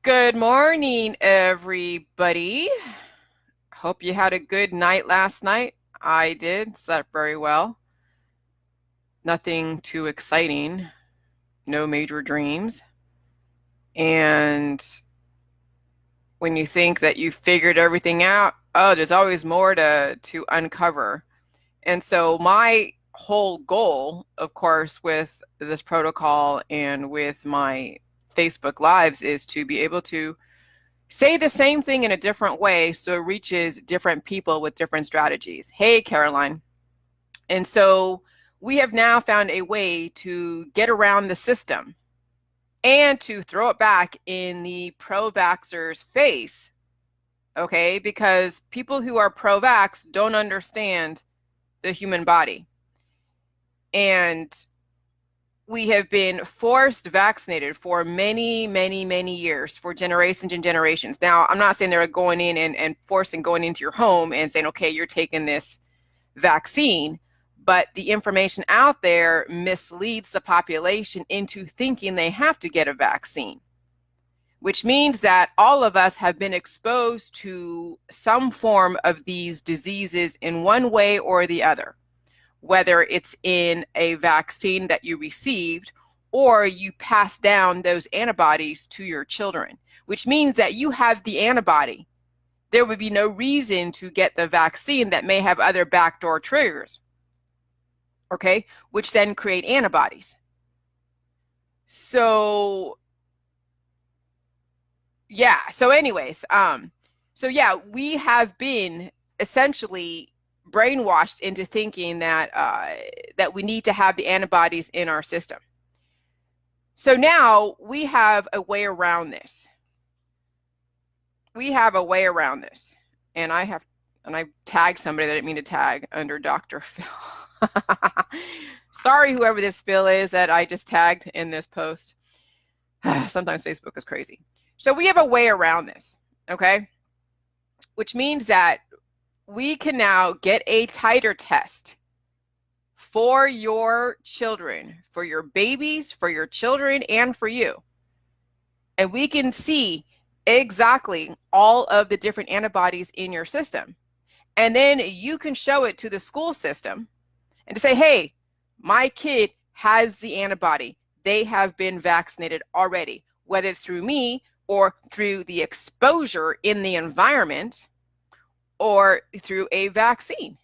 Good morning, everybody. Hope you had a good night last night. I did, slept very well. Nothing too exciting, no major dreams. And when you think that you figured everything out, oh, there's always more to uncover. And so my whole goal, of course, with this protocol and with my Facebook Lives is to be able to say the same thing in a different way so it reaches different people with different strategies. Hey, Caroline. And so we have now found a way to get around the system and to throw it back in the pro-vaxxers' face, okay? Because people who are pro-vax don't understand the human body. And we have been forced vaccinated for many, many, many years, for generations and generations. Now, I'm not saying they're going in and forcing going into your home and saying, okay, you're taking this vaccine, but the information out there misleads the population into thinking they have to get a vaccine, which means that all of us have been exposed to some form of these diseases in one way or the other, whether it's in a vaccine that you received or you pass down those antibodies to your children, which means that you have the antibody. There would be no reason to get the vaccine that may have other backdoor triggers, okay, which then create antibodies. So, yeah, so anyways, we have been essentially brainwashed into thinking that that we need to have the antibodies in our system. So now we have a way around this. And I tagged somebody that I didn't mean to tag under Dr. Phil. Sorry, whoever this Phil is that I just tagged in this post. Sometimes Facebook is crazy. So we have a way around this, okay? Which means that we can now get a titer test for your children, for your babies, for your children, and for you. And we can see exactly all of the different antibodies in your system. And then you can show it to the school system and to say, hey, my kid has the antibody. They have been vaccinated already, whether it's through me or through the exposure in the environment or through a vaccine.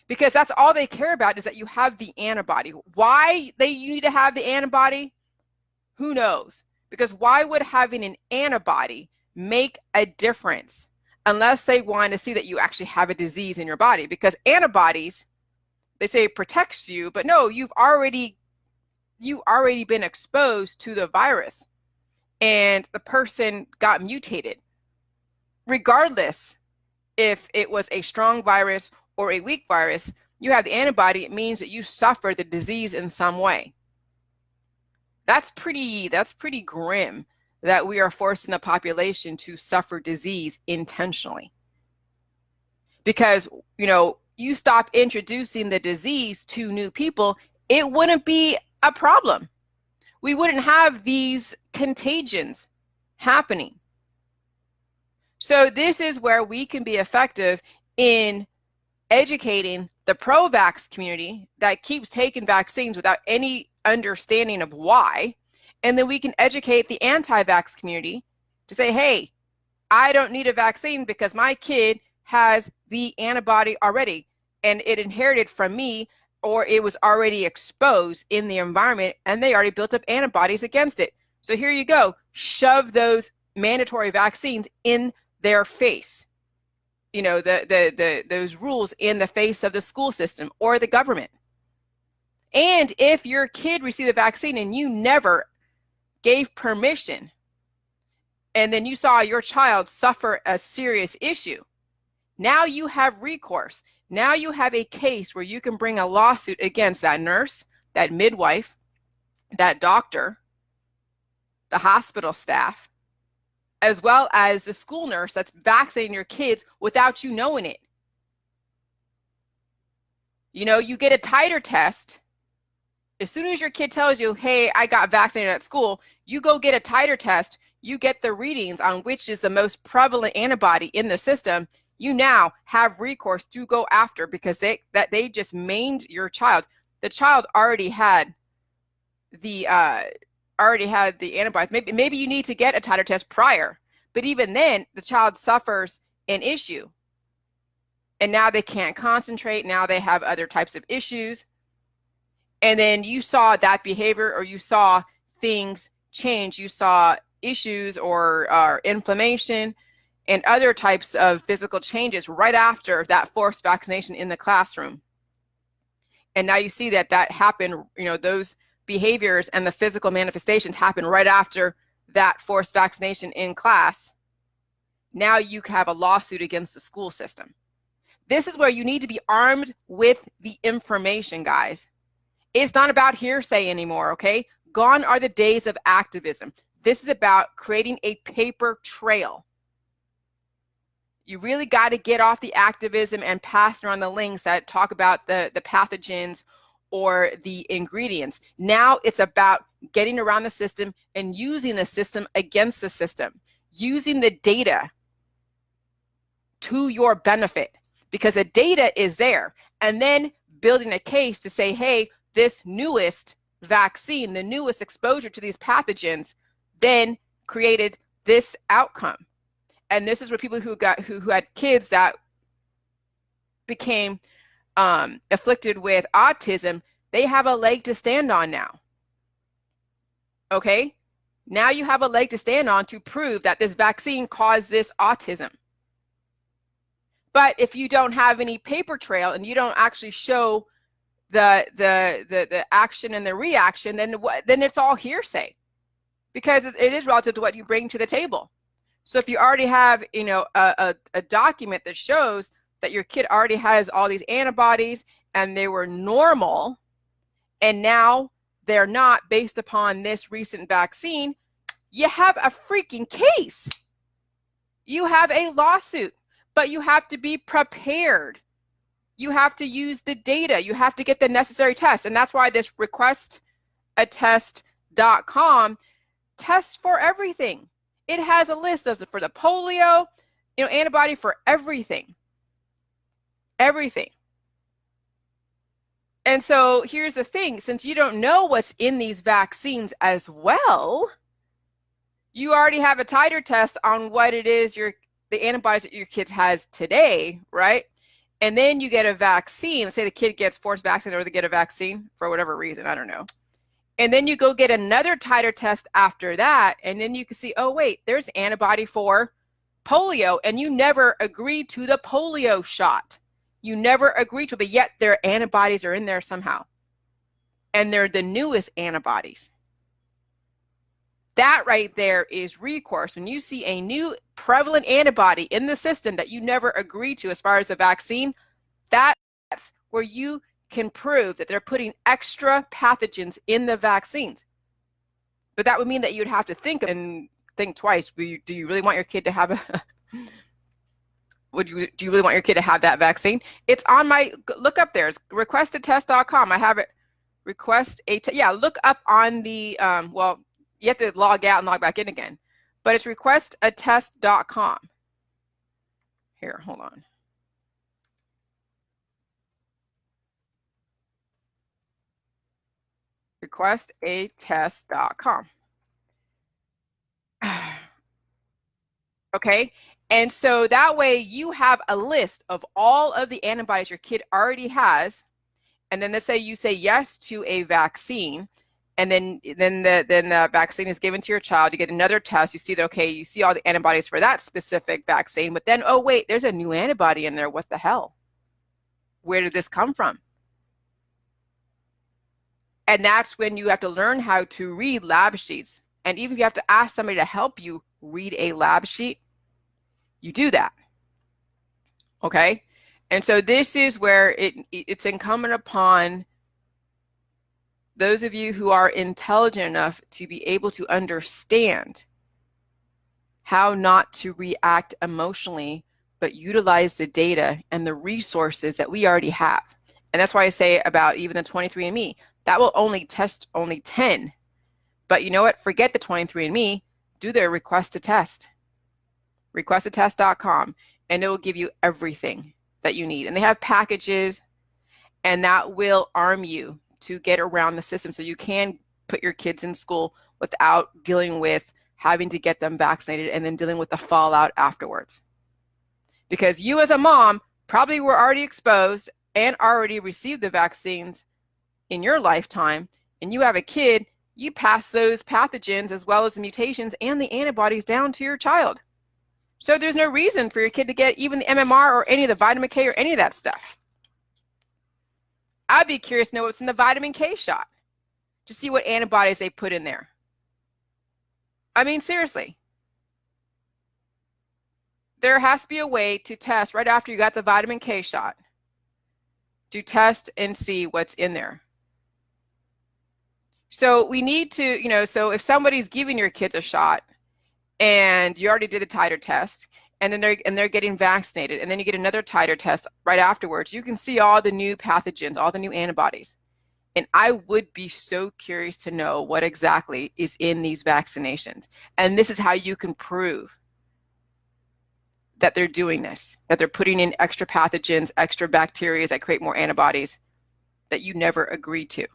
Because that's all they care about, is that you have the antibody. Why you need to have the antibody? Who knows? Because why would having an antibody make a difference unless they want to see that you actually have a disease in your body? Because antibodies, they say it protects you, but no, you've already been exposed to the virus and the person got mutated. Regardless if it was a strong virus or a weak virus, you have the antibody. It means that you suffer the disease in some way. That's pretty grim that we are forcing the population to suffer disease intentionally. Because, you stop introducing the disease to new people, it wouldn't be a problem. We wouldn't have these contagions happening. So this is where we can be effective in educating the pro-vax community that keeps taking vaccines without any understanding of why. And then we can educate the anti-vax community to say, hey, I don't need a vaccine because my kid has the antibody already and it inherited from me, or it was already exposed in the environment and they already built up antibodies against it. So here you go, shove those mandatory vaccines in their face, those rules in the face of the school system or the government. And if your kid received a vaccine and you never gave permission, and then you saw your child suffer a serious issue, now you have recourse. Now you have a case where you can bring a lawsuit against that nurse, that midwife, that doctor, the hospital staff, as well as the school nurse that's vaccinating your kids without you knowing it. You get a titer test As soon as your kid tells you, hey, I got vaccinated at school, you go get a titer test, you get the readings on which is the most prevalent antibody in the system, you now have recourse to go after, because they just mained your child. The child already had the antibodies. Maybe you need to get a titer test prior, but even then the child suffers an issue, and now they can't concentrate. Now they have other types of issues. And then you saw that behavior, or you saw things change. You saw issues or inflammation and other types of physical changes right after that forced vaccination in the classroom. And now you see that happened, those behaviors and the physical manifestations happen right after that forced vaccination in class. Now you have a lawsuit against the school system. This is where you need to be armed with the information, guys. It's not about hearsay anymore, okay? Gone are the days of activism. This is about creating a paper trail. You really got to get off the activism and pass around the links that talk about the pathogens or the ingredients. Now it's about getting around the system and using the system against the system, using the data to your benefit, because the data is there, and then building a case to say, hey, this newest vaccine, the newest exposure to these pathogens, then created this outcome. And this is where people who had kids that became afflicted with autism, they have a leg to stand on now. Okay? Now you have a leg to stand on to prove that this vaccine caused this autism. But if you don't have any paper trail and you don't actually show the action and the reaction, then it's all hearsay, because it is relative to what you bring to the table. So if you already have, a document that shows that your kid already has all these antibodies and they were normal, and now they're not based upon this recent vaccine, you have a freaking case. You have a lawsuit, but you have to be prepared. You have to use the data. You have to get the necessary tests. And that's why this requestatest.com tests for everything. It has a list for the polio, antibody for everything. Everything. And so here's the thing, since you don't know what's in these vaccines as well, you already have a titer test on what it is the antibodies that your kid has today, right? And then you get a vaccine. Say the kid gets forced vaccinated, or they get a vaccine for whatever reason, I don't know. And then you go get another titer test after that, and then you can see, oh wait, there's antibody for polio, and you never agreed to the polio shot. You never agreed to it, but yet their antibodies are in there somehow. And they're the newest antibodies. That right there is recourse. When you see a new prevalent antibody in the system that you never agreed to as far as the vaccine, that's where you can prove that they're putting extra pathogens in the vaccines. But that would mean that you'd have to think twice. Do you really want your kid to have do you really want your kid to have that vaccine? It's on look up there. It's requestatest.com. I have it. Look up on the, you have to log out and log back in again, but it's requestatest.com. Here, hold on. Requestatest.com. Okay, and so that way you have a list of all of the antibodies your kid already has, and then let's say you say yes to a vaccine, and then the vaccine is given to your child. You get another test. You see that, okay, you see all the antibodies for that specific vaccine, but then, oh wait, there's a new antibody in there. What the hell? Where did this come from? And that's when you have to learn how to read lab sheets. And even if you have to ask somebody to help you read a lab sheet, you do that. Okay? And so this is where it's incumbent upon those of you who are intelligent enough to be able to understand how not to react emotionally, but utilize the data and the resources that we already have. And that's why I say about even the 23andMe, That will only test only 10. But you know what? Forget the 23andMe. Do their request to test. Requestatest.com, and it will give you everything that you need. And they have packages, and that will arm you to get around the system so you can put your kids in school without dealing with having to get them vaccinated and then dealing with the fallout afterwards. Because you as a mom probably were already exposed and already received the vaccines in your lifetime, and you have a kid, you pass those pathogens as well as the mutations and the antibodies down to your child. So there's no reason for your kid to get even the MMR or any of the vitamin K or any of that stuff. I'd be curious to know what's in the vitamin K shot, to see what antibodies they put in there. I mean, seriously. There has to be a way to test right after you got the vitamin K shot, to test and see what's in there. So we need to, so if somebody's giving your kids a shot and you already did the titer test, and then they're getting vaccinated, and then you get another titer test right afterwards, you can see all the new pathogens, all the new antibodies. And I would be so curious to know what exactly is in these vaccinations. And this is how you can prove that they're doing this, that they're putting in extra pathogens, extra bacteria that create more antibodies that you never agreed to.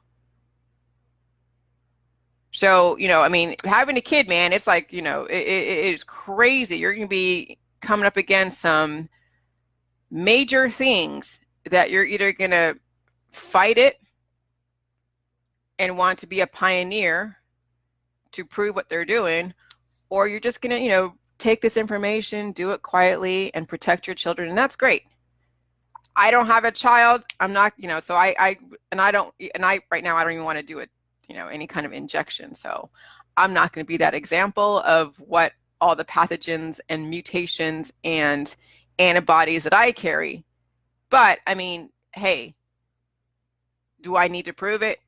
So, I mean, having a kid, man, it's like, it is crazy. You're going to be coming up against some major things that you're either going to fight it and want to be a pioneer to prove what they're doing, or you're just going to, take this information, do it quietly, and protect your children. And that's great. I don't have a child. I'm not, so right now, I don't even want to do it, any kind of injection. So I'm not going to be that example of what all the pathogens and mutations and antibodies that I carry. But I mean, hey, do I need to prove it?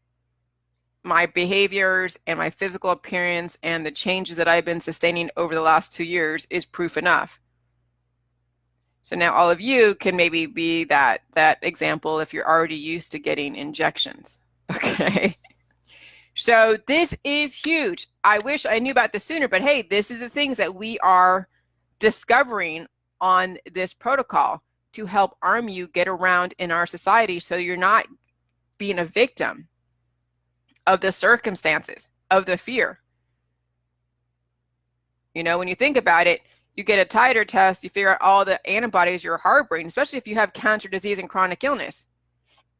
My behaviors and my physical appearance and the changes that I've been sustaining over the last 2 years is proof enough. So now all of you can maybe be that example if you're already used to getting injections. Okay. So this is huge. I wish I knew about this sooner, but hey, this is the things that we are discovering on this protocol to help arm you get around in our society so you're not being a victim of the circumstances, of the fear. When you think about it, you get a titer test, you figure out all the antibodies you're harboring, especially if you have cancer, disease, and chronic illness.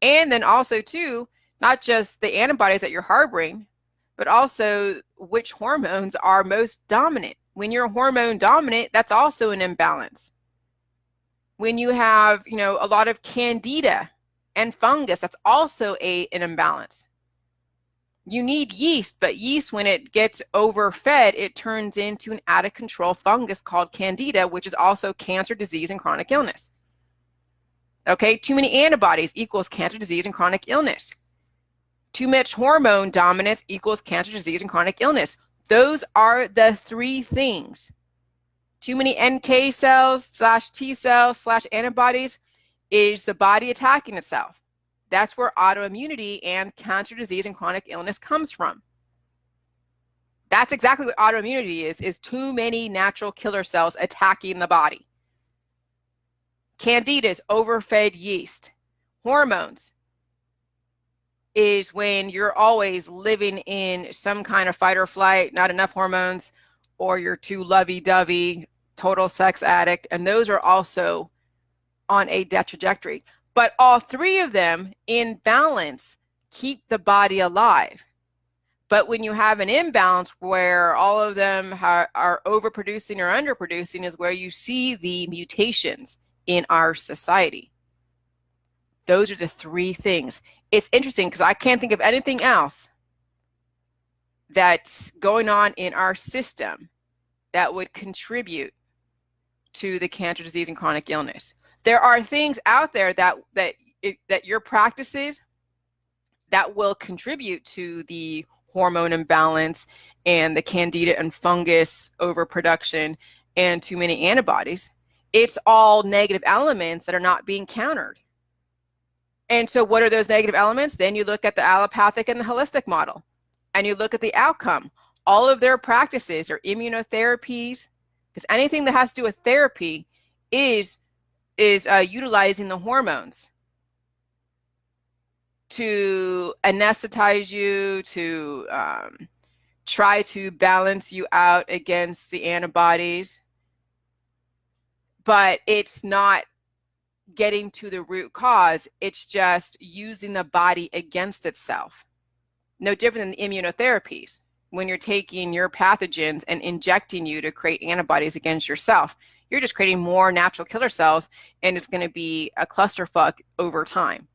And then also too, not just the antibodies that you're harboring, but also which hormones are most dominant. When you're hormone dominant, that's also an imbalance. When you have, a lot of candida and fungus, that's also an imbalance. You need yeast, but yeast, when it gets overfed, it turns into an out of control fungus called candida, which is also cancer, disease, and chronic illness. Okay, too many antibodies equals cancer, disease, and chronic illness. Too much hormone dominance equals cancer, disease, and chronic illness. Those are the three things. Too many NK cells / T cells / antibodies is the body attacking itself. That's where autoimmunity and cancer, disease, and chronic illness comes from. That's exactly what autoimmunity is too many natural killer cells attacking the body. Candida is overfed yeast. Hormones is when you're always living in some kind of fight or flight, not enough hormones, or you're too lovey-dovey, total sex addict, and those are also on a death trajectory. But all three of them in balance keep the body alive. But when you have an imbalance where all of them are overproducing or underproducing is where you see the mutations in our society. Those are the three things. It's interesting because I can't think of anything else that's going on in our system that would contribute to the cancer, disease, and chronic illness. There are things out there that your practices that will contribute to the hormone imbalance and the candida and fungus overproduction and too many antibodies. It's all negative elements that are not being countered. And so what are those negative elements? Then you look at the allopathic and the holistic model, and you look at the outcome. All of their practices are immunotherapies, because anything that has to do with therapy is utilizing the hormones to anesthetize you, to try to balance you out against the antibodies. But it's not getting to the root cause. It's just using the body against itself. No different than the immunotherapies. When you're taking your pathogens and injecting you to create antibodies against yourself, you're just creating more natural killer cells, and it's going to be a clusterfuck over time.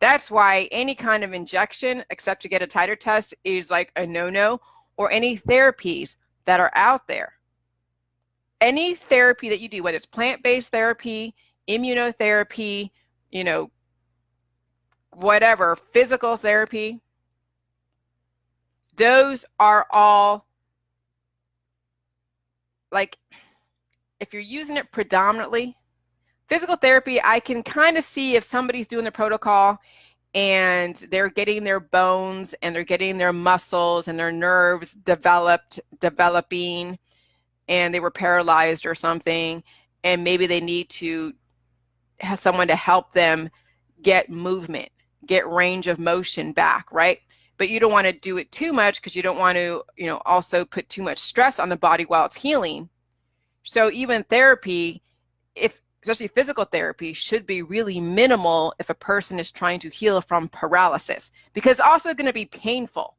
That's why any kind of injection, except to get a titer test, is like a no-no, or any therapies that are out there. Any therapy that you do, whether it's plant-based therapy, immunotherapy, you know, whatever, physical therapy, those are all, like, if you're using it predominantly, physical therapy, I can kind of see if somebody's doing the protocol and they're getting their bones and they're getting their muscles and their nerves developing, and they were paralyzed or something, and maybe they need to have someone to help them get movement, get range of motion back, right? But you don't want to do it too much, because you don't want to, you know, also put too much stress on the body while it's healing. So even therapy, especially physical therapy, should be really minimal if a person is trying to heal from paralysis, because it's also going to be painful.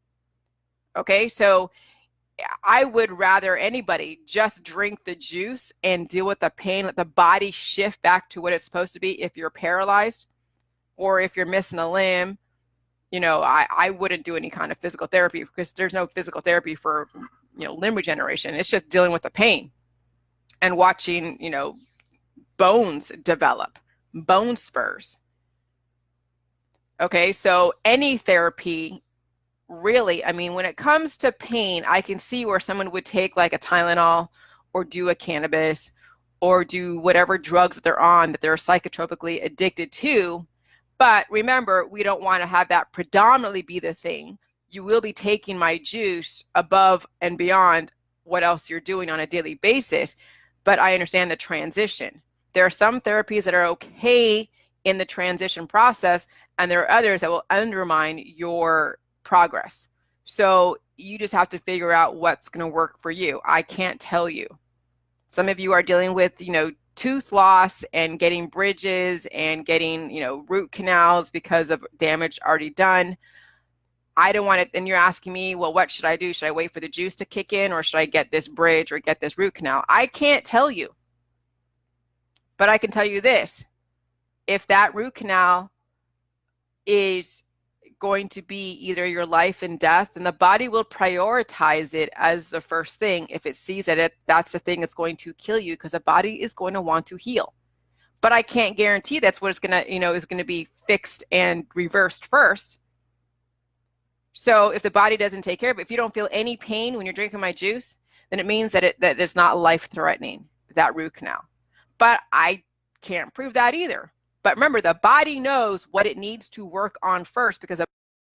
Okay, so I would rather anybody just drink the juice and deal with the pain, let the body shift back to what it's supposed to be. If you're paralyzed or if you're missing a limb, you know, I wouldn't do any kind of physical therapy, because there's no physical therapy for, you know, limb regeneration. It's just dealing with the pain and watching, you know, bones develop, bone spurs. Okay, so any therapy, really, I mean, when it comes to pain, I can see where someone would take like a Tylenol or do a cannabis or do whatever drugs that they're on that they're psychotropically addicted to. But remember, we don't want to have that predominantly be the thing. You will be taking my juice above and beyond what else you're doing on a daily basis. But I understand the transition. There are some therapies that are okay in the transition process, and there are others that will undermine your progress. So you just have to figure out what's going to work for you. I can't tell you. Some of you are dealing with, you know, tooth loss and getting bridges and getting, you know, root canals because of damage already done. I don't want it. And you're asking me, well, what should I do? Should I wait for the juice to kick in, or should I get this bridge or get this root canal? I can't tell you. But I can tell you this: if that root canal is going to be either your life and death, then the body will prioritize it as the first thing if it sees that that's the thing that's going to kill you, because the body is going to want to heal. But I can't guarantee that's what it's going to, you know, is going to be fixed and reversed first. So if the body doesn't take care of it, if you don't feel any pain when you're drinking my juice, then it means that it's not life-threatening, that root canal. But I can't prove that either. But remember, the body knows what it needs to work on first, because it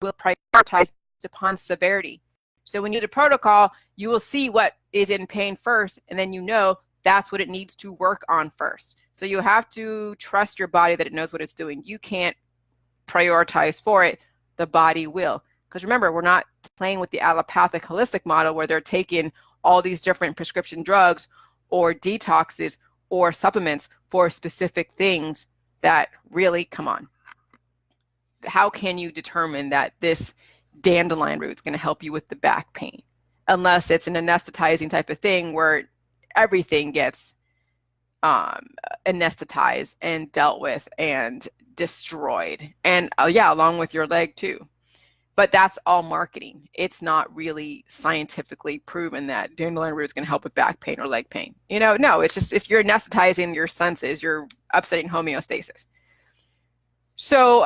will prioritize upon severity. So when you do the protocol, you will see what is in pain first, and then you know that's what it needs to work on first. So you have to trust your body that it knows what it's doing. You can't prioritize for it. The body will. Because remember, we're not playing with the allopathic holistic model where they're taking all these different prescription drugs or detoxes or supplements for specific things that really, come on. How can you determine that this dandelion root is going to help you with the back pain? Unless it's an anesthetizing type of thing where everything gets anesthetized and dealt with and destroyed. And yeah, along with your leg too. But that's all marketing. It's not really scientifically proven that dandelion root is going to help with back pain or leg pain. You know, no, it's just, if you're anesthetizing your senses, you're upsetting homeostasis. So,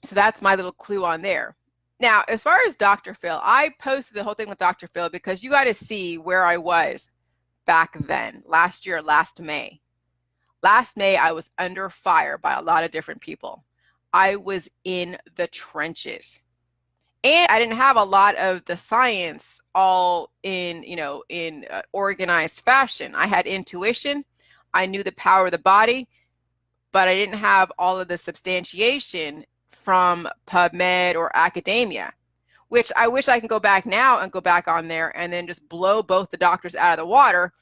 so that's my little clue on there. Now, as far as Dr. Phil, I posted the whole thing with Dr. Phil because you got to see where I was back then, last year, last May. Last May, I was under fire by a lot of different people. I was in the trenches. And I didn't have a lot of the science all in, in organized fashion. I had intuition. I knew the power of the body, but I didn't have all of the substantiation from PubMed or academia, which I wish I can go back now and go back on there and then just blow both the doctors out of the water.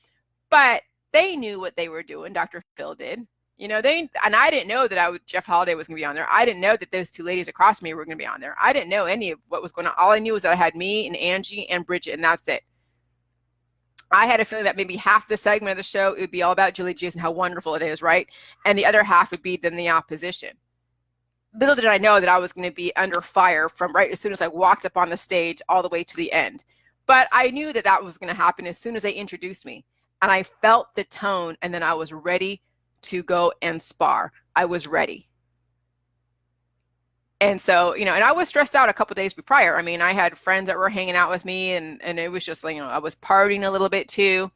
But they knew what they were doing. Dr. Phil did. And I didn't know that Jeff Holiday was going to be on there. I didn't know that those two ladies across me were going to be on there. I didn't know any of what was going on. All I knew was that I had me and Angie and Bridget, and that's it. I had a feeling that maybe half the segment of the show, it would be all about Julie Juice and how wonderful it is, right? And the other half would be then the opposition. Little did I know that I was going to be under fire from right as soon as I walked up on the stage all the way to the end. But I knew that that was going to happen as soon as they introduced me. And I felt the tone, and then I was ready to go and spar. I was ready. And so, and I was stressed out a couple days prior. I mean, I had friends that were hanging out with me, and it was just like, I was partying a little bit too,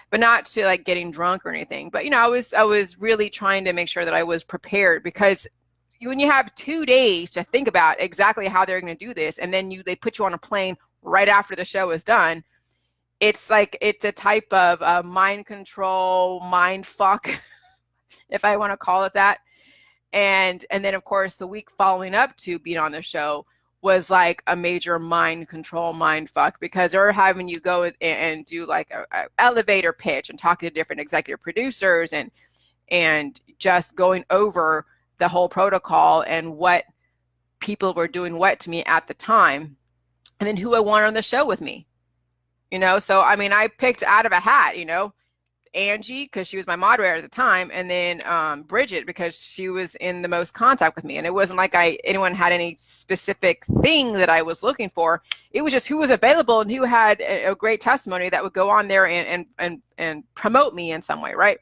but not to like getting drunk or anything. But, I was really trying to make sure that I was prepared, because when you have 2 days to think about exactly how they're going to do this, and then they put you on a plane right after the show is done, it's like, it's a type of mind control, mind fuck, if I want to call it that. And then, of course, the week following up to being on the show was like a major mind control, mind fuck, because they're having you go and do like a elevator pitch and talking to different executive producers and just going over the whole protocol and what people were doing what to me at the time, and then who I wanted on the show with me. So I mean, I picked out of a hat, Angie, because she was my moderator at the time, and then Bridget, because she was in the most contact with me. And it wasn't like anyone had any specific thing that I was looking for. It was just who was available and who had a great testimony that would go on there and promote me in some way, right?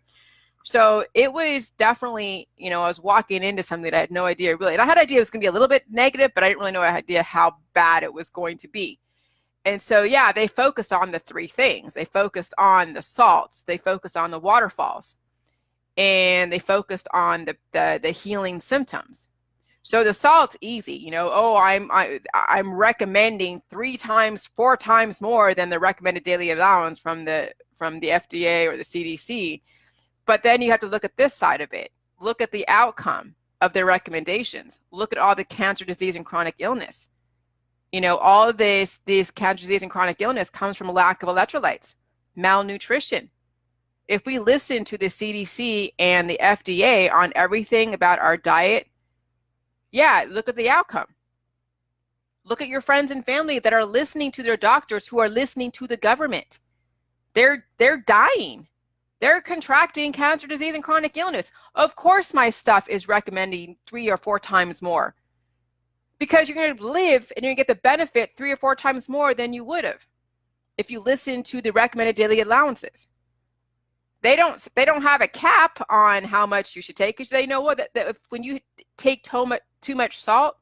So it was definitely, I was walking into something that I had no idea really. And I had an idea it was going to be a little bit negative, but I didn't really know idea how bad it was going to be. And so, yeah, they focused on the three things. They focused on the salts, they focused on the waterfalls, and they focused on the healing symptoms. So the salt's easy, I'm recommending 3 times, 4 times more than the recommended daily allowance from the FDA or the CDC. But then you have to look at this side of it. Look at the outcome of their recommendations. Look at all the cancer, disease, and chronic illness. All of this cancer, disease, and chronic illness comes from a lack of electrolytes, malnutrition. If we listen to the CDC and the FDA on everything about our diet, yeah, look at the outcome. Look at your friends and family that are listening to their doctors who are listening to the government. They're dying. They're contracting cancer, disease, and chronic illness. Of course, my stuff is recommending 3 or 4 times more, because you're going to live and you're going to get the benefit 3 or 4 times more than you would have if you listen to the recommended daily allowances. They don't have a cap on how much you should take, because they know that when you take too much salt,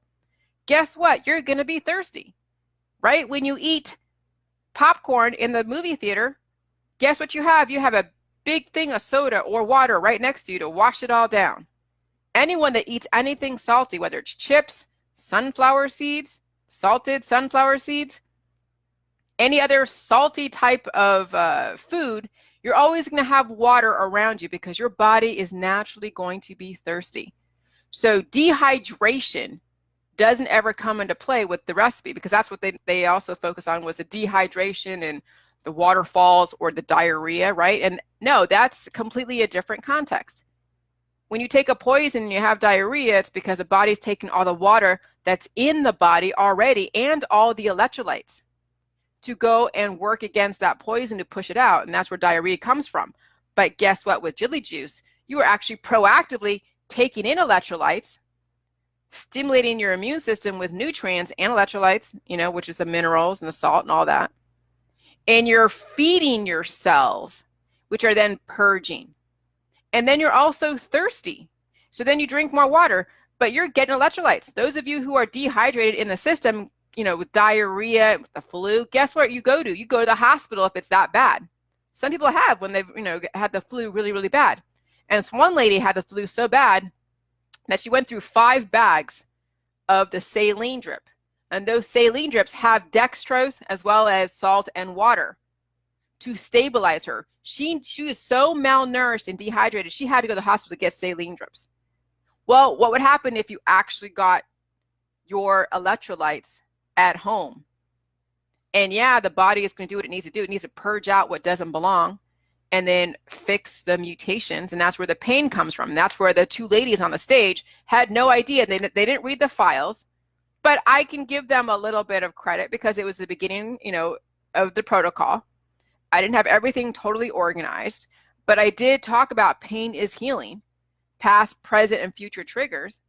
guess what? You're going to be thirsty, right? When you eat popcorn in the movie theater, guess what you have? You have a big thing of soda or water right next to you to wash it all down. Anyone that eats anything salty, whether it's chips, sunflower seeds, salted sunflower seeds, any other salty type of food, you're always going to have water around you, because your body is naturally going to be thirsty. So dehydration doesn't ever come into play with the recipe, because that's what they also focus on, was the dehydration and the waterfalls or the diarrhea, right? And no, that's completely a different context. When you take a poison and you have diarrhea, it's because the body's taking all the water that's in the body already and all the electrolytes to go and work against that poison to push it out. And that's where diarrhea comes from. But guess what? With Jilly Juice, you are actually proactively taking in electrolytes, stimulating your immune system with nutrients and electrolytes, which is the minerals and the salt and all that. And you're feeding your cells, which are then purging. And then you're also thirsty. So then you drink more water, but you're getting electrolytes. Those of you who are dehydrated in the system, with diarrhea, with the flu, guess what you go to? You go to the hospital if it's that bad. Some people have when they've, had the flu really, really bad. And this one lady had the flu so bad that she went through 5 bags of the saline drip. And those saline drips have dextrose as well as salt and water to stabilize her. She was so malnourished and dehydrated, she had to go to the hospital to get saline drips. Well, what would happen if you actually got your electrolytes at home? And yeah, the body is going to do what it needs to do. It needs to purge out what doesn't belong and then fix the mutations. And that's where the pain comes from. And that's where the 2 ladies on the stage had no idea. They didn't read the files, but I can give them a little bit of credit because it was the beginning, of the protocol. I didn't have everything totally organized, but I did talk about pain is healing, past, present, and future triggers.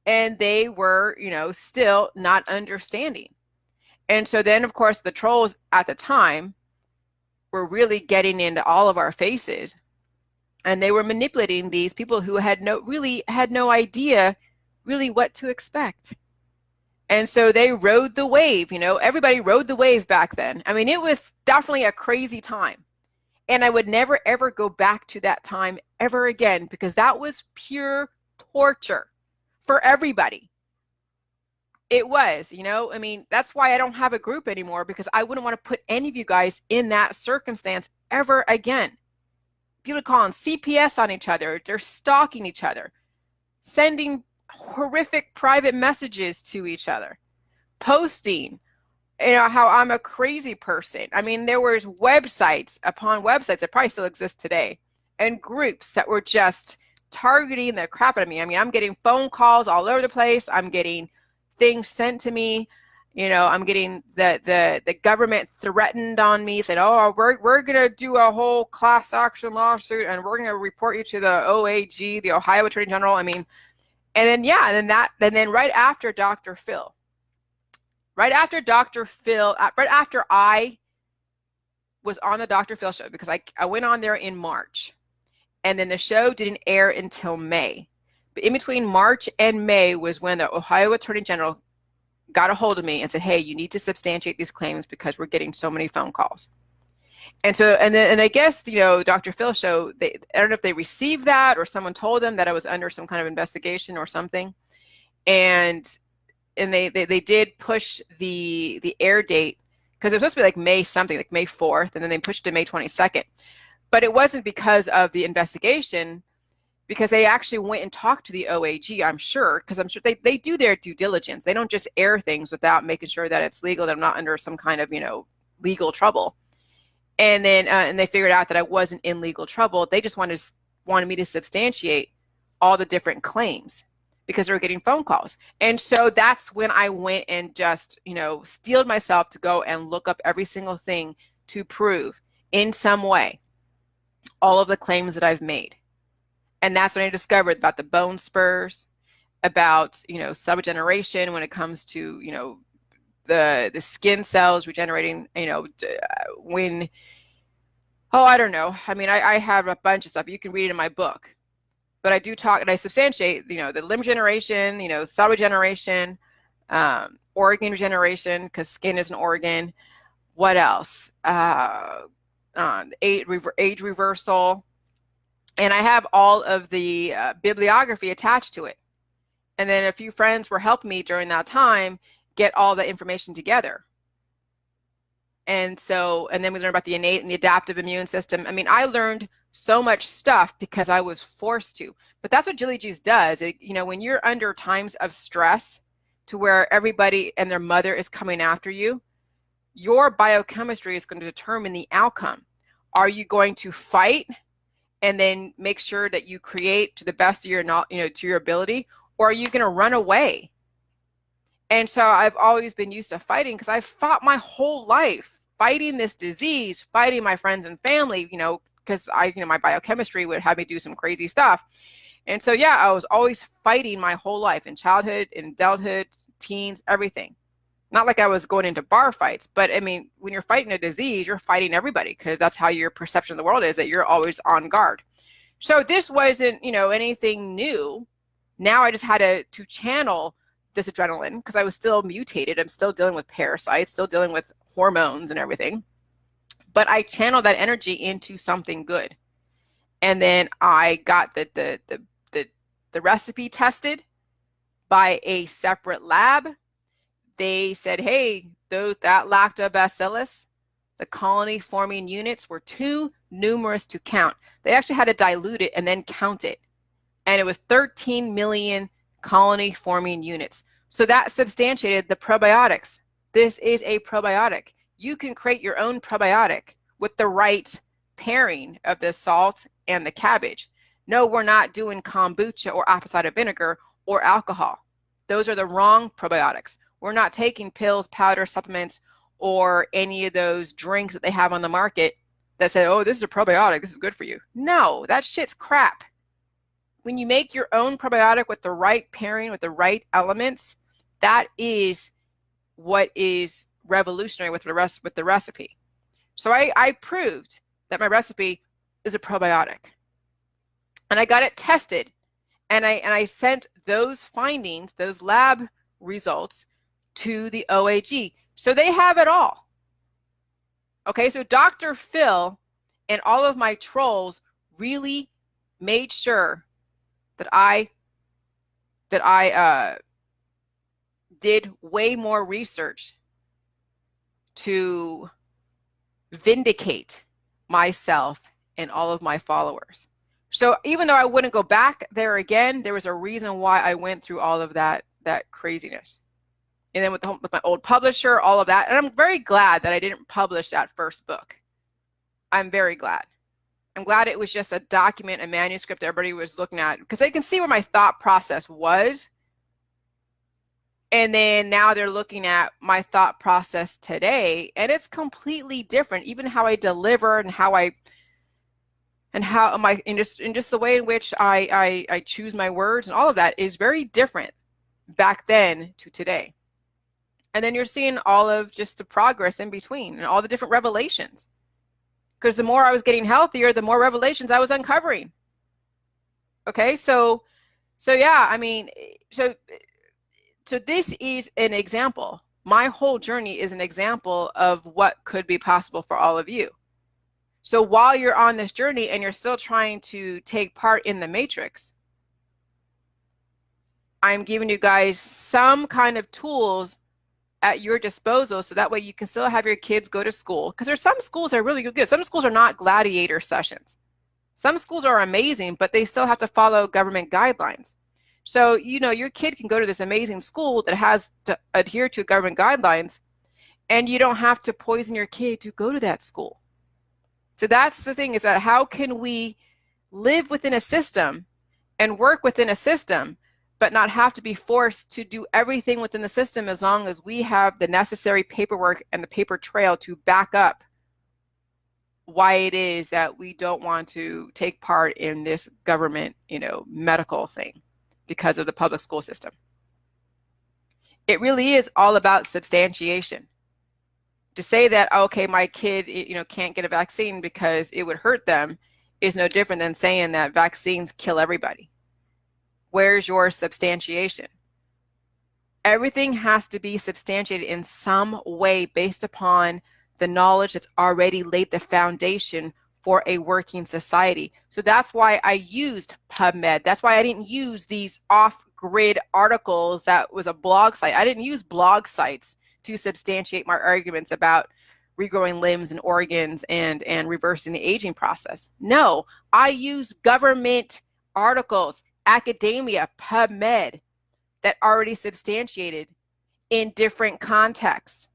And they were, still not understanding. And so then, of course, the trolls at the time were really getting into all of our faces, and they were manipulating these people who had no idea really what to expect. And so they rode the wave. Everybody rode the wave back then. I mean, it was definitely a crazy time, and I would never ever go back to that time ever again, because that was pure torture for everybody. It was, I mean, that's why I don't have a group anymore, because I wouldn't want to put any of you guys in that circumstance ever again. People are calling CPS on each other. They're stalking each other, sending horrific private messages to each other, posting, how I'm a crazy person. I mean, there was websites upon websites that probably still exist today, and groups that were just targeting the crap out of me. I mean, I'm getting phone calls all over the place. I'm getting things sent to me. I'm getting the government threatened on me, saying, oh, we're going to do a whole class action lawsuit, and we're going to report you to the OAG, the Ohio Attorney General. I mean, and then right after Dr. Phil, right after I was on the Dr. Phil show, because I went on there in March, and then the show didn't air until May. But in between March and May was when the Ohio Attorney General got a hold of me and said, hey, you need to substantiate these claims because we're getting so many phone calls. And so, and I guess, Dr. Phil show, I don't know if they received that or someone told them that I was under some kind of investigation or something. And they did push the air date, because it was supposed to be like May something, like May 4th, and then they pushed it to May 22nd. But it wasn't because of the investigation, because they actually went and talked to the OAG, I'm sure, because I'm sure they do their due diligence. They don't just air things without making sure that it's legal, that I'm not under some kind of, legal trouble. And then and they figured out that I wasn't in legal trouble. They just wanted me to substantiate all the different claims, because they were getting phone calls. And so that's when I went and just, steeled myself to go and look up every single thing to prove in some way all of the claims that I've made. And that's when I discovered about the bone spurs, about, subgeneration when it comes to, the skin cells regenerating, when, I don't know. I mean, I have a bunch of stuff. You can read it in my book. But I do talk, and I substantiate, the limb generation, cell regeneration, organ regeneration, because skin is an organ. What else? Age reversal. And I have all of the bibliography attached to it. And then a few friends were helping me during that time get all the information together. And then we learned about the innate and the adaptive immune system. I mean, I learned so much stuff because I was forced to. But that's what Jilly Juice does. When you're under times of stress to where everybody and their mother is coming after you, your biochemistry is going to determine the outcome. Are you going to fight and then make sure that you create to the best of your, to your ability, or are you going to run away? And so I've always been used to fighting, because I fought my whole life fighting this disease, fighting my friends and family, because my biochemistry would have me do some crazy stuff. And so, yeah, I was always fighting my whole life, in childhood, in adulthood, teens, everything. Not like I was going into bar fights, but I mean, when you're fighting a disease, you're fighting everybody, because that's how your perception of the world is, that you're always on guard. So this wasn't, anything new. Now I just had to channel this adrenaline, because I was still mutated. I'm still dealing with parasites, still dealing with hormones and everything. But I channeled that energy into something good. And then I got the the recipe tested by a separate lab. They said, hey, that lactobacillus, the colony forming units were too numerous to count. They actually had to dilute it and then count it. And it was 13 million colony forming units. So that substantiated the probiotics. This is a probiotic. You can create your own probiotic with the right pairing of the salt and the cabbage. No, we're not doing kombucha or apple cider vinegar or alcohol. Those are the wrong probiotics. We're not taking pills, powder, supplements, or any of those drinks that they have on the market that say, oh, this is a probiotic, this is good for you. No, that shit's crap. When you make your own probiotic with the right pairing, with the right elements, that is what is revolutionary with the recipe. So I proved that my recipe is a probiotic. And I got it tested. And I sent those findings, those lab results, to the OAG. So they have it all. Okay, so Dr. Phil and all of my trolls really made sure that I did way more research to vindicate myself and all of my followers. So even though I wouldn't go back there again, there was a reason why I went through all of that craziness. And then with my old publisher, all of that. And I'm very glad that I didn't publish that first book. I'm very glad. I'm glad it was just a document, a manuscript that everybody was looking at, because they can see where my thought process was. And then now they're looking at my thought process today, and it's completely different. Even how I deliver and just the way in which I choose my words and all of that is very different back then to today. And then you're seeing all of just the progress in between and all the different revelations. Because the more I was getting healthier, the more revelations I was uncovering. Okay, so yeah, I mean, so this is an example. My whole journey is an example of what could be possible for all of you. So while you're on this journey and you're still trying to take part in the matrix, I'm giving you guys some kind of tools at your disposal, so that way you can still have your kids go to school. Because there's some schools that are really good. Some schools are not gladiator sessions. Some schools are amazing, but they still have to follow government guidelines. So, you know, your kid can go to this amazing school that has to adhere to government guidelines, and you don't have to poison your kid to go to that school. So that's the thing, is that how can we live within a system and work within a system, but not have to be forced to do everything within the system, as long as we have the necessary paperwork and the paper trail to back up why it is that we don't want to take part in this government, you know, medical thing because of the public school system. It really is all about substantiation. To say that, okay, my kid, you know, can't get a vaccine because it would hurt them is no different than saying that vaccines kill everybody. Where's your substantiation? Everything has to be substantiated in some way based upon the knowledge that's already laid the foundation for a working society. So that's why I used PubMed. That's why I didn't use these off-grid articles that was a blog site. I didn't use blog sites to substantiate my arguments about regrowing limbs and organs and reversing the aging process. No, I used government articles, academia, PubMed, that already substantiated in different contexts.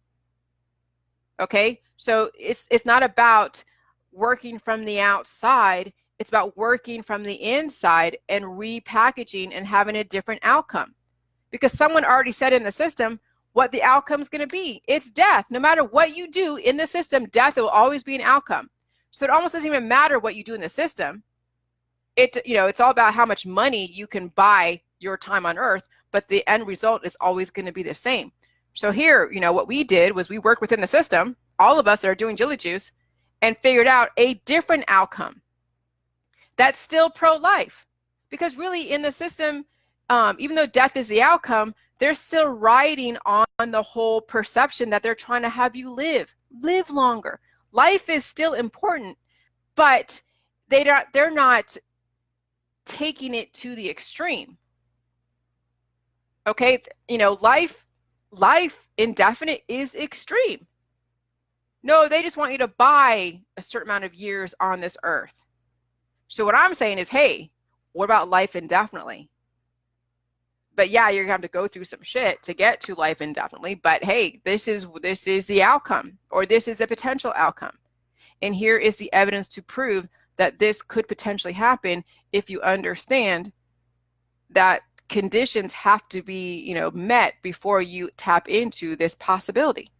Okay, so it's not about working from the outside, it's about working from the inside and repackaging and having a different outcome. Because someone already said in the system what the outcome is going to be. It's death. No matter what you do in the system, death will always be an outcome. So it almost doesn't even matter what you do in the system. It's all about how much money you can buy your time on Earth, but the end result is always going to be the same. So here, what we did was we worked within the system, all of us that are doing Jilly Juice, and figured out a different outcome that's still pro-life. Because really in the system, even though death is the outcome, they're still riding on the whole perception that they're trying to have you live longer. Life is still important, but they're not taking it to the extreme. Okay, you know, life indefinite is extreme. No, they just want you to buy a certain amount of years on this earth. So what I'm saying is, hey, what about life indefinitely? But yeah, you're gonna have to go through some shit to get to life indefinitely. But hey, this is the outcome, or this is a potential outcome. And here is the evidence to prove that this could potentially happen if you understand that conditions have to be, you know, met before you tap into this possibility.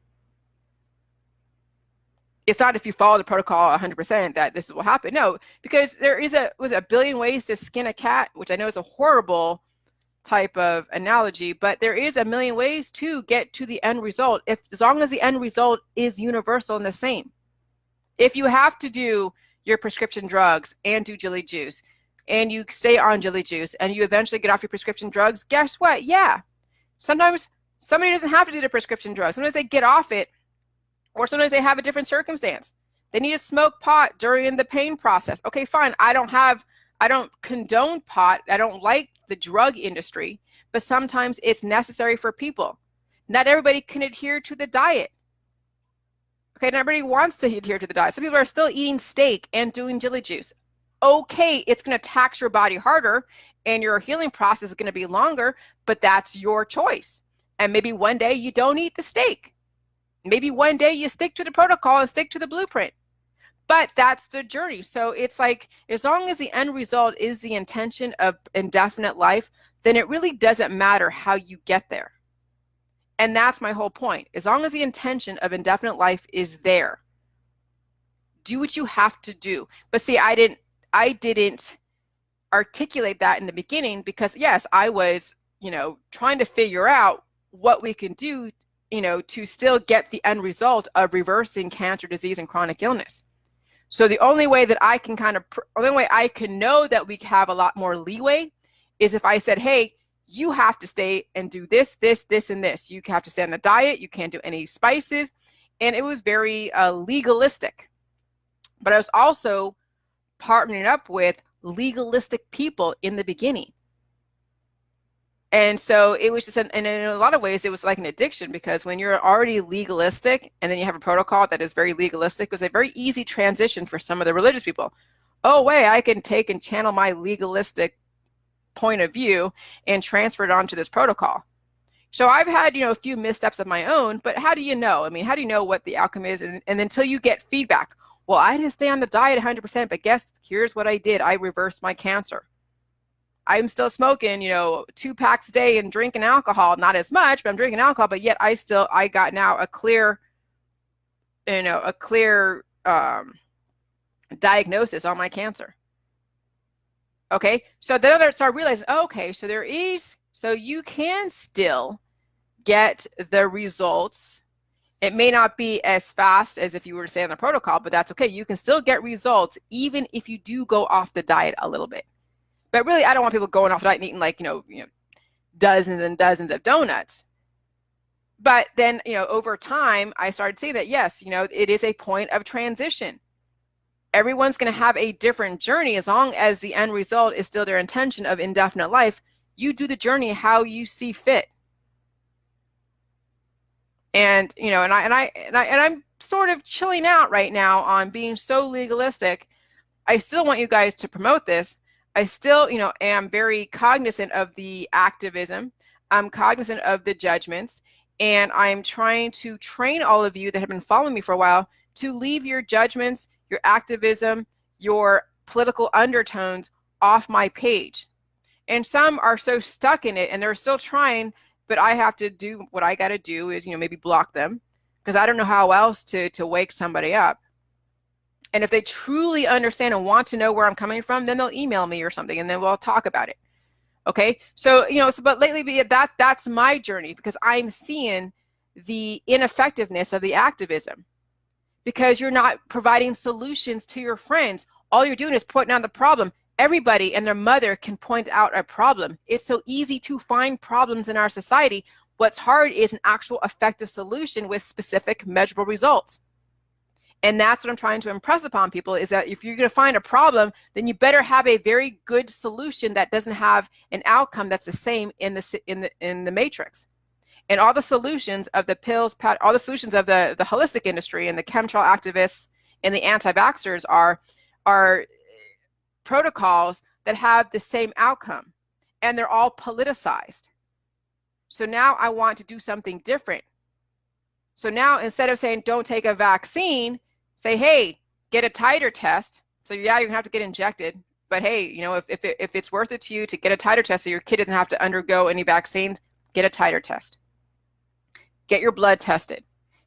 It's not if you follow the protocol 100% that this will happen. No, because there is a billion ways to skin a cat, which I know is a horrible type of analogy, but there is a million ways to get to the end result, as long as the end result is universal and the same. If you have to do your prescription drugs and do jelly juice, and you stay on jelly juice, and you eventually get off your prescription drugs, guess what? Yeah, sometimes somebody doesn't have to do the prescription drugs. Sometimes they get off it, or sometimes they have a different circumstance. They need to smoke pot during the pain process. Okay, fine. I don't condone pot. I don't like the drug industry, but sometimes it's necessary for people. Not everybody can adhere to the diet. Okay, not everybody wants to adhere to the diet. Some people are still eating steak and doing jelly juice. Okay, it's going to tax your body harder and your healing process is going to be longer, but that's your choice. And maybe one day you don't eat the steak. Maybe one day you stick to the protocol and stick to the blueprint. But that's the journey. So it's like, as long as the end result is the intention of indefinite life, then it really doesn't matter how you get there. And that's my whole point. As long as the intention of indefinite life is there, do what you have to do. But see, I didn't articulate that in the beginning because, yes, I was, you know, trying to figure out what we can do, you know, to still get the end result of reversing cancer, disease, and chronic illness. So the only way that I can only way I can know that we have a lot more leeway is if I said, hey, you have to stay and do this, this, this, and this. You have to stay on the diet. You can't do any spices. And it was very legalistic. But I was also partnering up with legalistic people in the beginning. And so it was just, and in a lot of ways, it was like an addiction, because when you're already legalistic and then you have a protocol that is very legalistic, it was a very easy transition for some of the religious people. Oh, wait, I can take and channel my legalistic point of view and transfer it onto this protocol. So I've had, you know, a few missteps of my own, but how do you know? I mean, how do you know what the outcome is? And until you get feedback, well, I didn't stay on the diet 100%, but guess, here's what I did. I reversed my cancer. I'm still smoking, you know, 2 packs a day and drinking alcohol, not as much, but I'm drinking alcohol, but yet I got now a clear, you know, a clear diagnosis on my cancer. Okay, so then I started realizing, okay, so you can still get the results. It may not be as fast as if you were to stay on the protocol, but that's okay. You can still get results even if you do go off the diet a little bit. But really, I don't want people going off the diet and eating like, you know, dozens and dozens of donuts. But then, you know, over time, I started seeing that, yes, you know, it is a point of transition. Everyone's going to have a different journey. As long as the end result is still their intention of indefinite life, you do the journey how you see fit. And, you know, and I'm sort of chilling out right now on being so legalistic. I still want you guys to promote this. I still, you know, am very cognizant of the activism. I'm cognizant of the judgments, and I'm trying to train all of you that have been following me for a while to leave your judgments, your activism, your political undertones off my page. And some are so stuck in it and they're still trying, but I have to do what I got to do is, you know, maybe block them, because I don't know how else to wake somebody up. And if they truly understand and want to know where I'm coming from, then they'll email me or something, and then we'll talk about it. Okay. So, you know, but lately that's my journey, because I'm seeing the ineffectiveness of the activism, because you're not providing solutions to your friends. All you're doing is pointing out the problem. Everybody and their mother can point out a problem. It's so easy to find problems in our society. What's hard is an actual effective solution with specific measurable results. And that's what I'm trying to impress upon people, is that if you're going to find a problem, then you better have a very good solution that doesn't have an outcome that's the same in the matrix. And all the solutions of the pills, all the solutions of the holistic industry and the chemtrail activists and the anti-vaxxers are protocols that have the same outcome, and they're all politicized. So now I want to do something different. So now, instead of saying don't take a vaccine, say, hey, get a titer test. So yeah, you're gonna have to get injected, but hey, you know, if it's worth it to you to get a titer test so your kid doesn't have to undergo any vaccines, get a titer test. Get your blood tested.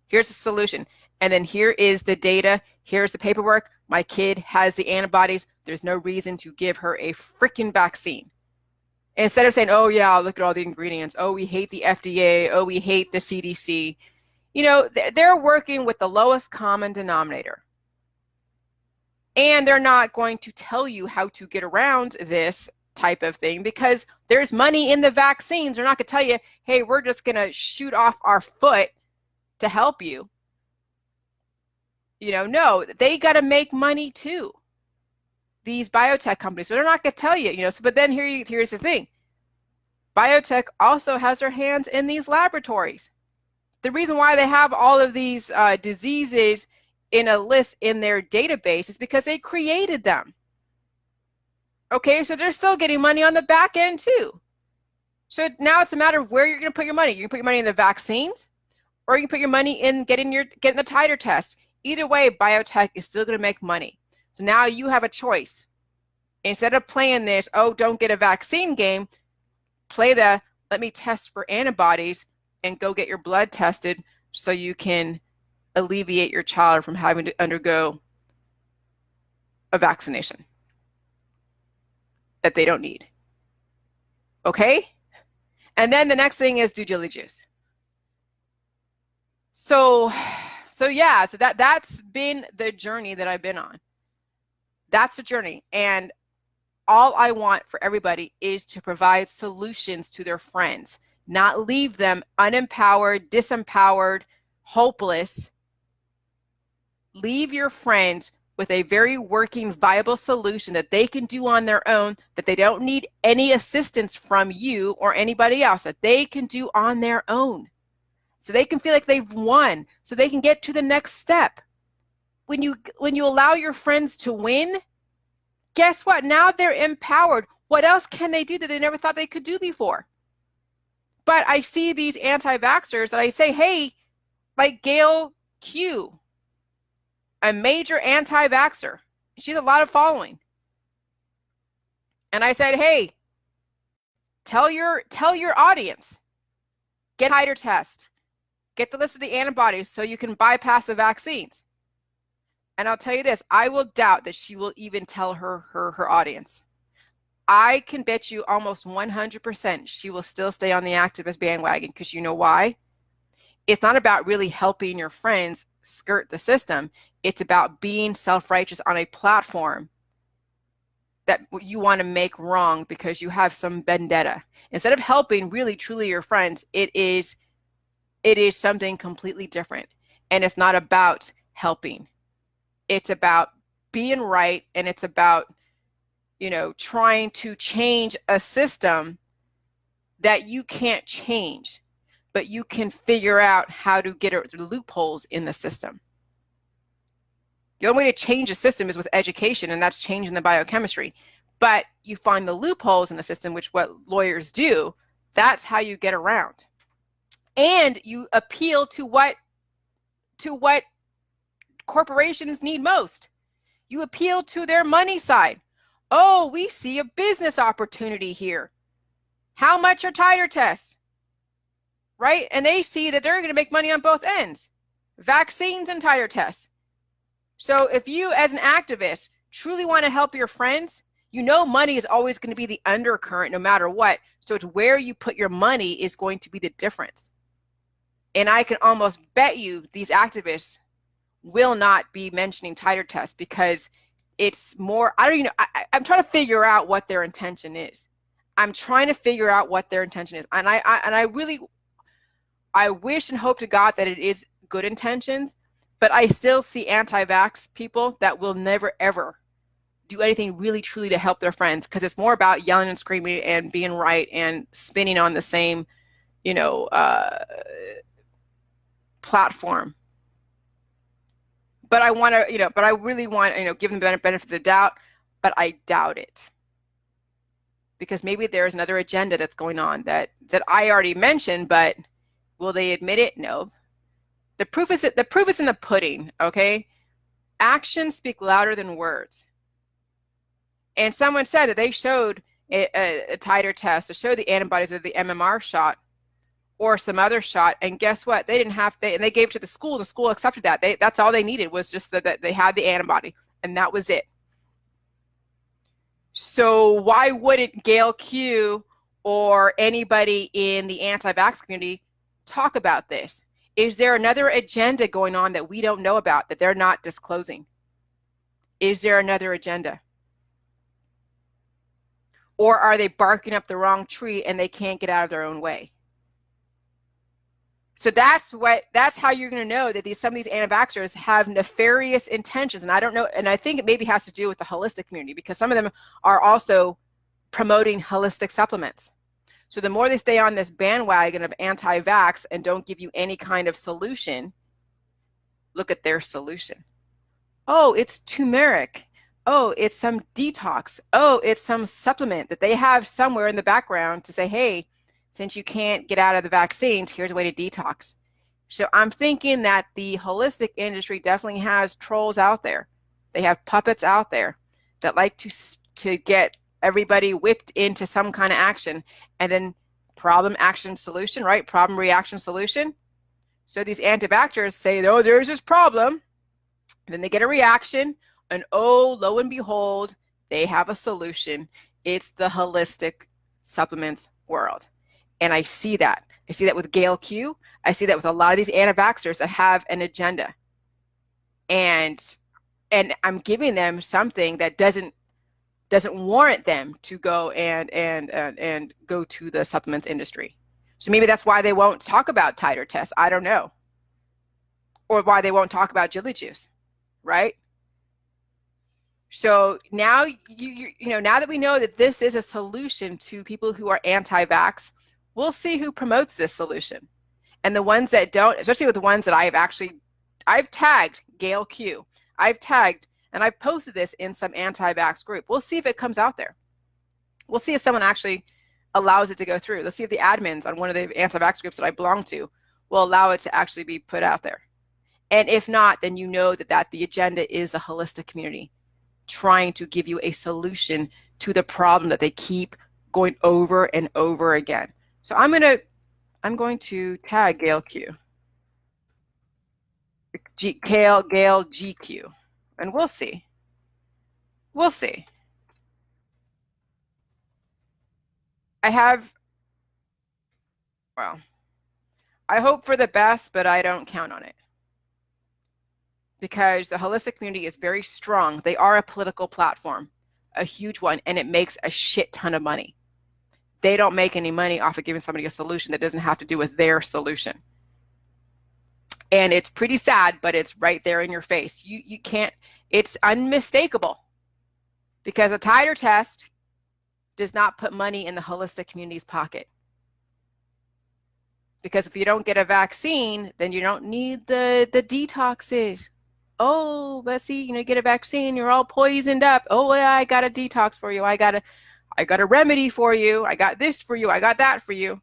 Here's the solution. And then here is the data. Here's the paperwork. My kid has the antibodies. There's no reason to give her a freaking vaccine. Instead of saying, oh yeah, look at all the ingredients. Oh, we hate the FDA. Oh, we hate the CDC. You know, they're working with the lowest common denominator. And they're not going to tell you how to get around this type of thing, because there's money in the vaccines. They're not going to tell you, hey, we're just going to shoot off our foot to help you. You know, no, they got to make money too, these biotech companies. So they're not going to tell you, you know. So, but then here's the thing. Biotech also has their hands in these laboratories. The reason why they have all of these diseases in a list in their database is because they created them. Okay, so they're still getting money on the back end too. So now it's a matter of where you're going to put your money. You can put your money in the vaccines, or you can put your money in getting the titer test. Either way, biotech is still going to make money. So now you have a choice. Instead of playing this, oh, don't get a vaccine game, play the let me test for antibodies and go get your blood tested so you can alleviate your child from having to undergo a vaccination that they don't need. Okay? And then the next thing is due diligence. So yeah, so that's been the journey that I've been on. That's the journey. And all I want for everybody is to provide solutions to their friends, not leave them unempowered, disempowered, hopeless. Leave your friends with a very working, viable solution that they can do on their own, that they don't need any assistance from you or anybody else, that they can do on their own. So they can feel like they've won, so they can get to the next step. When you allow your friends to win, guess what? Now they're empowered. What else can they do that they never thought they could do before? But I see these anti-vaxxers that I say, hey, like Gail Q, a major anti-vaxxer. She has a lot of following. And I said, hey, tell your audience, get a titer test, get the list of the antibodies so you can bypass the vaccines. And I'll tell you this, I will doubt that she will even tell her audience. I can bet you almost 100% she will still stay on the activist bandwagon, because you know why? It's not about really helping your friends skirt the system. It's about being self-righteous on a platform that you want to make wrong because you have some vendetta. Instead of helping really truly your friends, it is something completely different. And it's not about helping. It's about being right, and it's about, you know, trying to change a system that you can't change, but you can figure out how to get through loopholes in the system. The only way to change a system is with education, and that's changing the biochemistry. But you find the loopholes in the system, which what lawyers do. That's how you get around. And you appeal to what corporations need most. You appeal to their money side. Oh, we see a business opportunity here. How much are titer tests? Right? And they see that they're going to make money on both ends. Vaccines and titer tests. So if you as an activist truly want to help your friends, you know money is always going to be the undercurrent no matter what. So it's where you put your money is going to be the difference. And I can almost bet you these activists will not be mentioning titer tests, because it's more, I don't even know, I'm trying to figure out what their intention is. I'm trying to figure out what their intention is. And I wish and hope to God that it is good intentions, But I still see anti-vax people that will never, ever do anything really, truly to help their friends, because it's more about yelling and screaming and being right and spinning on the same, you know, platform. But I want to, you know, but I really want, you know, give them the benefit of the doubt, but I doubt it. Because maybe there's another agenda that's going on that I already mentioned, but will they admit it? No. The proof is in the pudding, okay? Actions speak louder than words. And someone said that they showed a titer test to show the antibodies of the MMR shot or some other shot, and guess what? They didn't have, and they gave it to the school. The school accepted that. That's all they needed, was just that they had the antibody, and that was it. So why wouldn't Gail Q or anybody in the anti-vax community talk about this? Is there another agenda going on that we don't know about, that they're not disclosing? Is there another agenda? Or are they barking up the wrong tree and they can't get out of their own way? So that's how you're going to know that some of these anti-vaxxers have nefarious intentions. And I don't know, and I think it maybe has to do with the holistic community, because some of them are also promoting holistic supplements. So the more they stay on this bandwagon of anti-vax and don't give you any kind of solution, look at their solution. Oh, it's turmeric. Oh, it's some detox. Oh, it's some supplement that they have somewhere in the background to say, hey, since you can't get out of the vaccines, here's a way to detox. So I'm thinking that the holistic industry definitely has trolls out there. They have puppets out there that like to get everybody whipped into some kind of action, and then problem, action, solution, right? Problem, reaction, solution. So these anti-vaxxers say, oh, there's this problem. And then they get a reaction, and oh, lo and behold, they have a solution. It's the holistic supplements world. And I see that. I see that with Gail Q. I see that with a lot of these anti-vaxxers that have an agenda. And I'm giving them something that doesn't warrant them to go and go to the supplements industry. So maybe that's why they won't talk about titer tests. I don't know. Or why they won't talk about jelly juice, right? So now you know, now that we know that this is a solution to people who are anti-vax, we'll see who promotes this solution. And the ones that don't, especially with the ones that I've tagged Gail Q. I've tagged and I've posted this in some anti-vax group. We'll see if it comes out there. We'll see if someone actually allows it to go through. Let's see if the admins on one of the anti-vax groups that I belong to will allow it to actually be put out there. And if not, then you know that the agenda is a holistic community trying to give you a solution to the problem that they keep going over and over again. So I'm going to tag Gail Q. Gail GQ. And we'll see. We'll see. I hope for the best, but I don't count on it. Because the holistic community is very strong. They are a political platform, a huge one, and it makes a shit ton of money. They don't make any money off of giving somebody a solution that doesn't have to do with their solution. And it's pretty sad, but it's right there in your face. You can't, it's unmistakable, because a titer test does not put money in the holistic community's pocket. Because if you don't get a vaccine, then you don't need the detoxes. Oh, but see, you get a vaccine, you're all poisoned up. Oh, yeah, I got a detox for you. I got a remedy for you. I got this for you. I got that for you.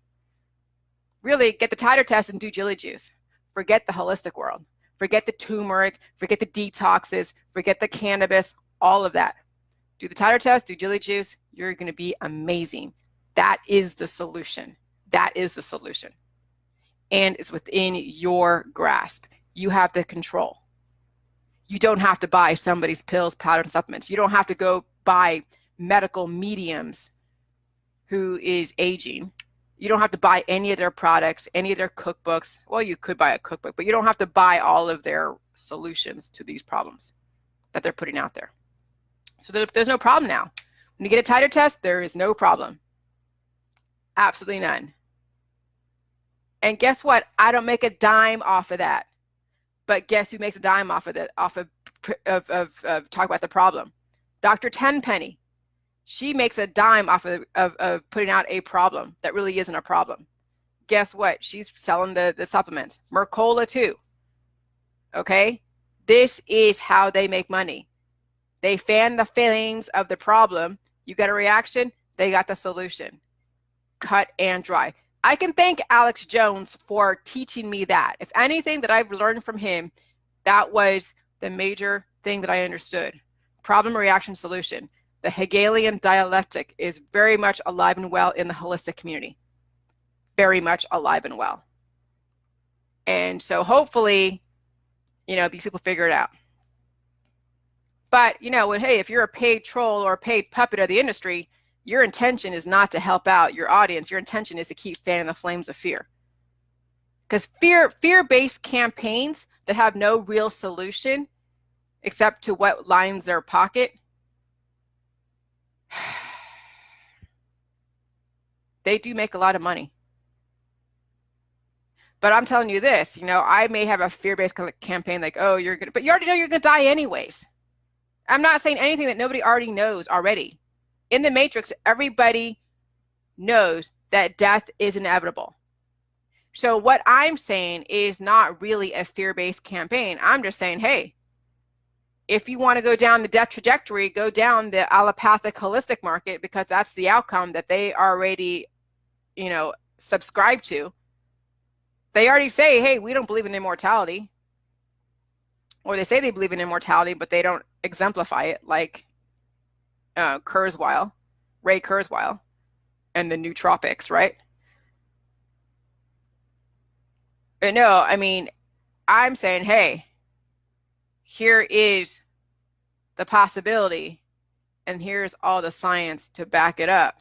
Really, get the titer test and do jelly juice. Forget the holistic world. Forget the turmeric. Forget the detoxes. Forget the cannabis. All of that. Do the titer test. Do jelly juice. You're going to be amazing. That is the solution. That is the solution. And it's within your grasp. You have the control. You don't have to buy somebody's pills, powder, and supplements. You don't have to go buy medical mediums who is aging. You don't have to buy any of their products, any of their cookbooks. Well, you could buy a cookbook, but you don't have to buy all of their solutions to these problems that they're putting out there. So there's no problem now. When you get a titer test, there is no problem. Absolutely none. And guess what? I don't make a dime off of that. But guess who makes a dime off of talk about the problem? Dr. Tenpenny. She makes a dime off of putting out a problem that really isn't a problem. Guess what? She's selling the supplements. Mercola too. Okay? This is how they make money. They fan the flames of the problem. You got a reaction, they got the solution. Cut and dry. I can thank Alex Jones for teaching me that. If anything that I've learned from him, that was the major thing that I understood. Problem, reaction, solution. The Hegelian dialectic is very much alive and well in the holistic community. Very much alive and well. And so hopefully, these people figure it out. But, if you're a paid troll or a paid puppet of the industry, your intention is not to help out your audience. Your intention is to keep fanning the flames of fear. Because fear-based campaigns that have no real solution except to what lines their pocket, they do make a lot of money. But I'm telling you this, I may have a fear-based campaign like, oh, but you already know you're going to die anyways. I'm not saying anything that nobody already knows already. In the Matrix, everybody knows that death is inevitable. So what I'm saying is not really a fear-based campaign. I'm just saying, hey, if you want to go down the death trajectory, go down the allopathic holistic market, because that's the outcome that they already, subscribe to. They already say, hey, we don't believe in immortality. Or they say they believe in immortality, but they don't exemplify it, like Ray Kurzweil, and the nootropics, right? But no, I'm saying, hey, here is the possibility, and here's all the science to back it up.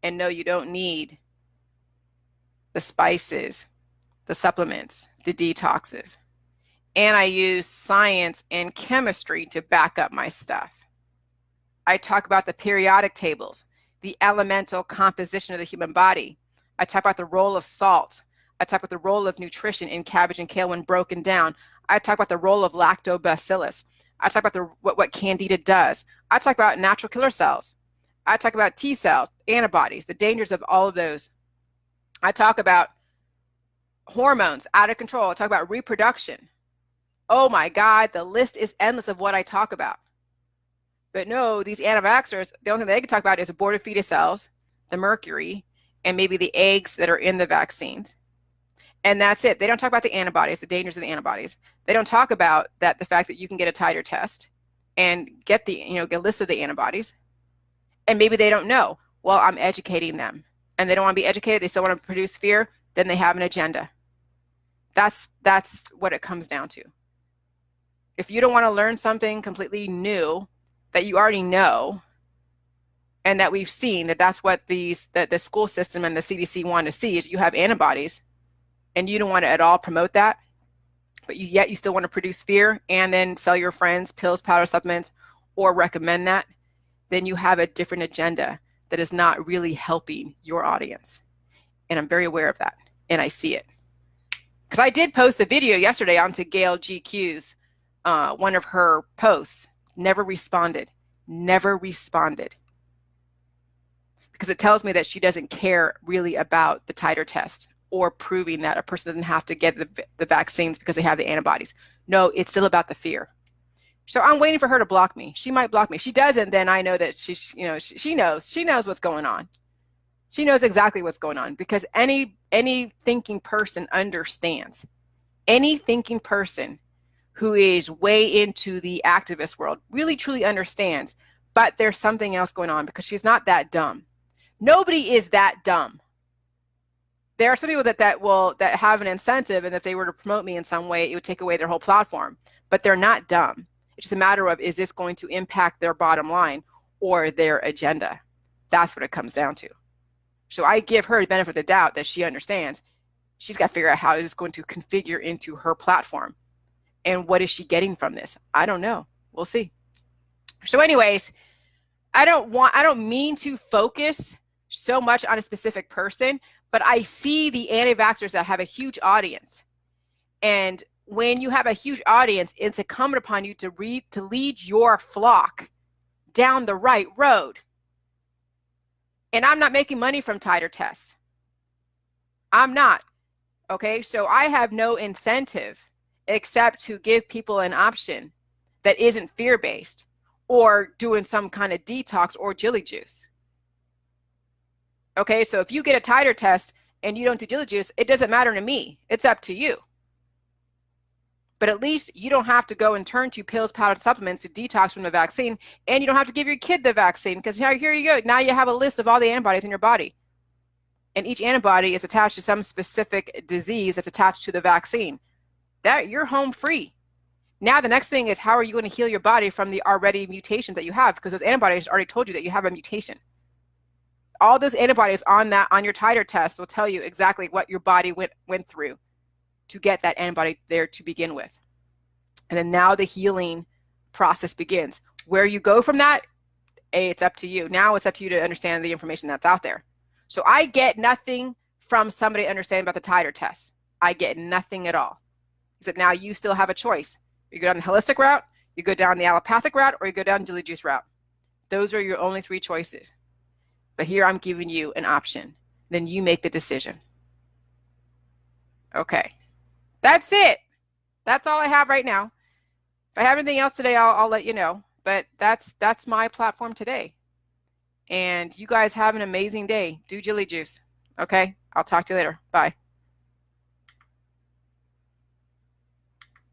And no, you don't need the spices, the supplements, the detoxes. And I use science and chemistry to back up my stuff. I talk about the periodic tables, the elemental composition of the human body. I talk about the role of salt. I talk about the role of nutrition in cabbage and kale when broken down. I talk about the role of lactobacillus. I talk about what Candida does. I talk about natural killer cells. I talk about T cells, antibodies, the dangers of all of those. I talk about hormones out of control. I talk about reproduction. Oh my God, the list is endless of what I talk about. But no, these anti-vaxxers, the only thing they can talk about is aborted fetus cells, the mercury, and maybe the eggs that are in the vaccines. And that's it. They don't talk about the antibodies, the dangers of the antibodies. They don't talk about the fact that you can get a titer test and get get a list of the antibodies. And maybe they don't know. Well, I'm educating them. And they don't want to be educated. They still want to produce fear. Then they have an agenda. That's what it comes down to. If you don't want to learn something completely new that you already know, and that we've seen that's what the school system and the CDC want to see, is you have antibodies, and you don't want to at all promote that, but yet you still want to produce fear and then sell your friends pills, powder, supplements, or recommend that, then you have a different agenda that is not really helping your audience. And I'm very aware of that, and I see it. Because I did post a video yesterday onto Gail GQ's, one of her posts, never responded. Because it tells me that she doesn't care really about the titer test or proving that a person doesn't have to get the vaccines because they have the antibodies. No, it's still about the fear. So I'm waiting for her to block me. She might block me. If she doesn't, then I know that she knows what's going on. She knows exactly what's going on, because any thinking person understands. Any thinking person who is way into the activist world really truly understands, but there's something else going on, because she's not that dumb. Nobody is that dumb. There are some people that have an incentive, and if they were to promote me in some way, it would take away their whole platform. But they're not dumb. It's just a matter of, is this going to impact their bottom line or their agenda? That's what it comes down to. So I give her the benefit of the doubt that she understands. She's got to figure out how it is going to configure into her platform. And what is she getting from this? I don't know. We'll see. So anyways, I don't mean to focus so much on a specific person, but I see the anti-vaxxers that have a huge audience. And when you have a huge audience, it's incumbent upon you to lead your flock down the right road. And I'm not making money from titer tests. I'm not. Okay, so I have no incentive except to give people an option that isn't fear-based or doing some kind of detox or jelly juice. Okay, so if you get a titer test and you don't do jelly juice, it doesn't matter to me. It's up to you. But at least you don't have to go and turn to pills, powdered supplements to detox from the vaccine, and you don't have to give your kid the vaccine, because here you go. Now you have a list of all the antibodies in your body. And each antibody is attached to some specific disease that's attached to the vaccine. That you're home free. Now the next thing is, how are you going to heal your body from the already mutations that you have? Because those antibodies already told you that you have a mutation. All those antibodies on your titer test will tell you exactly what your body went through to get that antibody there to begin with. And then now the healing process begins. Where you go from that, it's up to you. Now it's up to you to understand the information that's out there. So I get nothing from somebody understanding about the titer test. I get nothing at all. Except now you still have a choice. You go down the holistic route, you go down the allopathic route, or you go down jelly juice route. Those are your only three choices. But here I'm giving you an option. Then you make the decision. Okay. That's it. That's all I have right now. If I have anything else today, I'll let you know. But that's my platform today. And you guys have an amazing day. Do jelly juice. Okay? I'll talk to you later. Bye.